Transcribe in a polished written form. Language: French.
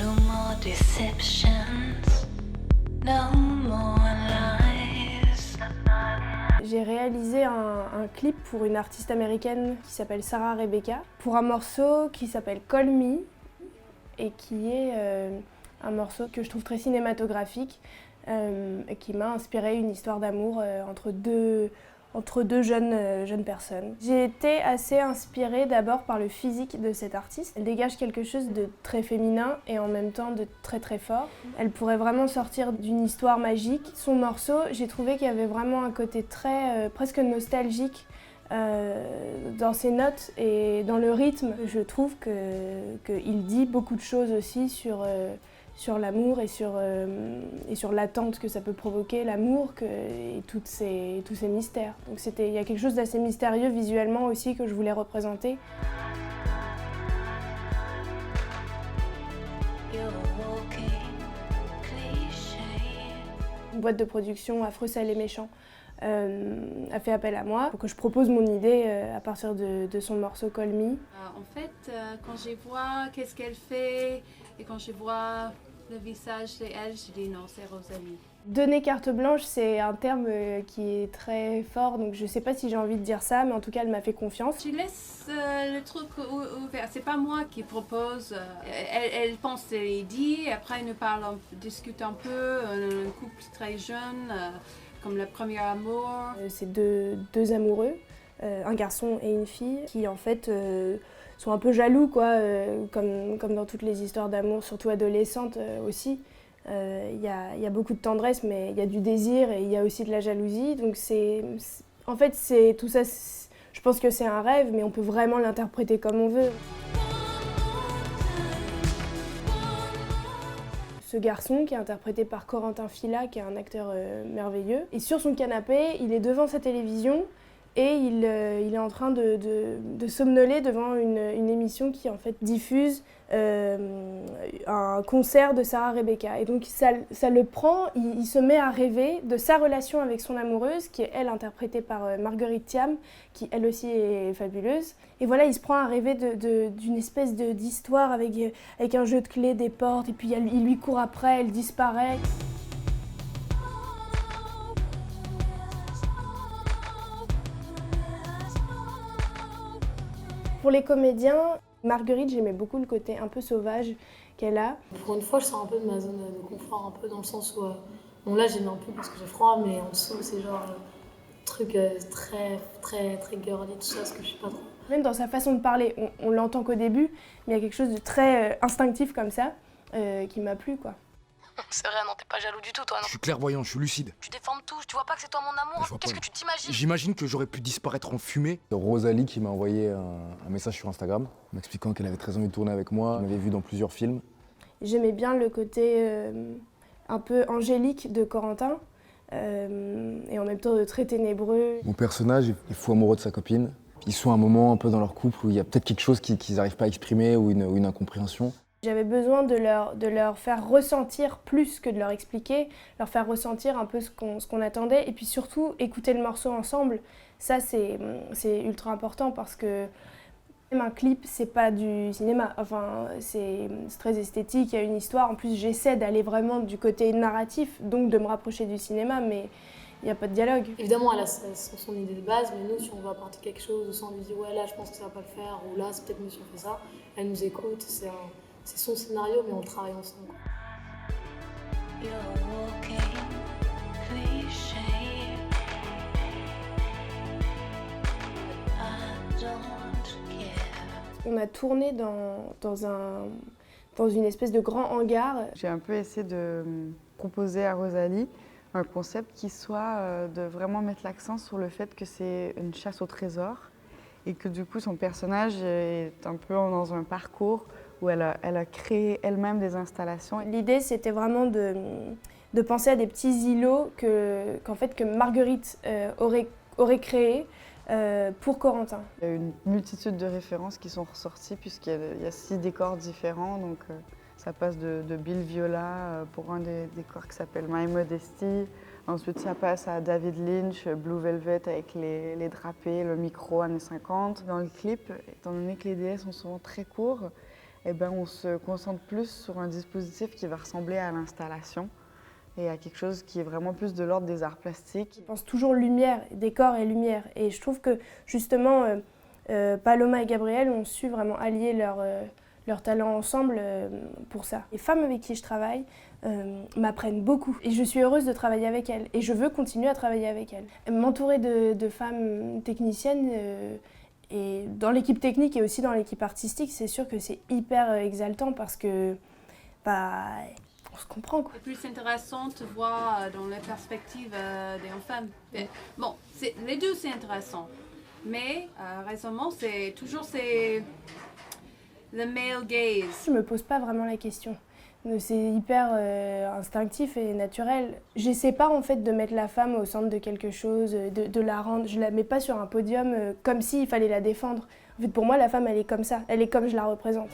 No more deceptions, no more lies. J'ai réalisé un clip pour une artiste américaine qui s'appelle Sarah Rebecca, pour un morceau qui s'appelle Call Me, et qui est un morceau que je trouve très cinématographique, et qui m'a inspiré une histoire d'amour entre deux jeunes personnes. J'ai été assez inspirée d'abord par le physique de cette artiste. Elle dégage quelque chose de très féminin et en même temps de très très fort. Elle pourrait vraiment sortir d'une histoire magique. Son morceau, j'ai trouvé qu'il y avait vraiment un côté très presque nostalgique dans ses notes et dans le rythme. Je trouve qu'il dit beaucoup de choses aussi sur l'amour et sur l'attente que ça peut provoquer, l'amour et tous ces mystères. Donc il y a quelque chose d'assez mystérieux visuellement aussi que je voulais représenter. Une boîte de production Affreux Sale et Méchant a fait appel à moi pour que je propose mon idée à partir de son morceau Call Me. En fait, quand je vois qu'est-ce qu'elle fait et quand je vois le visage d'elle, je dis non, c'est Rosalie. Donner carte blanche, c'est un terme qui est très fort, donc je sais pas si j'ai envie de dire ça, mais en tout cas elle m'a fait confiance. Tu laisses le truc ouvert, c'est pas moi qui propose. Elle pense et dit, après nous parlons, discute un peu, un couple très jeune, comme le premier amour. C'est deux amoureux, un garçon et une fille, qui en fait sont un peu jaloux, quoi, comme dans toutes les histoires d'amour, surtout adolescentes aussi. Il y a beaucoup de tendresse, mais il y a du désir et il y a aussi de la jalousie. Donc en fait, c'est tout ça. Je pense que c'est un rêve, mais on peut vraiment l'interpréter comme on veut. Ce garçon, qui est interprété par Corentin Fila, qui est un acteur merveilleux, est sur son canapé, il est devant sa télévision et il est en train de somnoler devant une émission qui en fait diffuse un concert de Sarah Rebecca. Et donc ça le prend, il se met à rêver de sa relation avec son amoureuse, qui est elle interprétée par Marguerite Thiam, qui elle aussi est fabuleuse. Et voilà, il se prend à rêver d'une espèce d'histoire avec un jeu de clés, des portes, et puis il lui court après, elle disparaît. Pour les comédiens, Marguerite, j'aimais beaucoup le côté un peu sauvage qu'elle a. Pour une fois, je sors un peu de ma zone de confort, un peu dans le sens où... bon là, j'aime un peu parce que j'ai froid, mais en dessous, c'est genre truc très, très, très girly, tout ça, parce que je sais pas trop. Même dans sa façon de parler, on l'entend qu'au début, mais il y a quelque chose de très instinctif comme ça, qui m'a plu, quoi. C'est vrai, non, t'es pas jaloux du tout, toi, non? Je suis clairvoyant, je suis lucide. Tu déformes tout, tu vois pas que c'est toi mon amour? Qu'est-ce que tu t'imagines? J'imagine que j'aurais pu disparaître en fumée. C'est Rosalie qui m'a envoyé un message sur Instagram, m'expliquant qu'elle avait très envie de tourner avec moi. Elle m'avait vu dans plusieurs films. J'aimais bien le côté un peu angélique de Corentin, et en même temps très ténébreux. Mon personnage est fou amoureux de sa copine. Ils sont à un moment un peu dans leur couple où il y a peut-être quelque chose qu'ils n'arrivent pas à exprimer ou une incompréhension. J'avais besoin de leur faire ressentir plus que de leur expliquer, leur faire ressentir un peu ce qu'on attendait et puis surtout écouter le morceau ensemble. Ça, c'est ultra important parce que même un clip, c'est pas du cinéma. Enfin, c'est très esthétique, il y a une histoire. En plus, j'essaie d'aller vraiment du côté narratif, donc de me rapprocher du cinéma, mais il n'y a pas de dialogue. Évidemment, elle a son idée de base, mais nous, si on veut apporter quelque chose, ou si on lui dit « ouais, là, je pense que ça va pas le faire », ou « là, c'est peut-être mieux si on fait ça », elle nous écoute, c'est son scénario, mais on travaille ensemble. You're walking cliché. I don't care. On a tourné dans une espèce de grand hangar. J'ai un peu essayé de proposer à Rosalie un concept qui soit de vraiment mettre l'accent sur le fait que c'est une chasse au trésor et que du coup son personnage est un peu dans un parcours où elle a créé elle-même des installations. L'idée, c'était vraiment de penser à des petits îlots que Marguerite aurait créés pour Corentin. Il y a une multitude de références qui sont ressorties puisqu'il y a 6 décors différents. Donc, ça passe de Bill Viola pour un des décors qui s'appelle My Modesty. Ensuite, ça passe à David Lynch, Blue Velvet avec les drapés, le micro années 50. Dans le clip, étant donné que les délais sont souvent très courts, eh ben, on se concentre plus sur un dispositif qui va ressembler à l'installation et à quelque chose qui est vraiment plus de l'ordre des arts plastiques. Je pense toujours lumière, décor et lumière. Et je trouve que justement, Paloma et Gabriel ont su vraiment allier leurs talents ensemble pour ça. Les femmes avec qui je travaille m'apprennent beaucoup et je suis heureuse de travailler avec elles et je veux continuer à travailler avec elles. M'entourer de femmes techniciennes et dans l'équipe technique et aussi dans l'équipe artistique, c'est sûr que c'est hyper exaltant parce que on se comprend, quoi. C'est plus intéressant de voir dans la perspective des femmes. Bon, les deux c'est intéressant, mais récemment c'est toujours le male gaze. Je me pose pas vraiment la question. C'est hyper instinctif et naturel. J'essaie pas en fait de mettre la femme au centre de quelque chose, de la rendre. Je la mets pas sur un podium comme s'il fallait la défendre. En fait, pour moi, la femme, elle est comme ça. Elle est comme je la représente.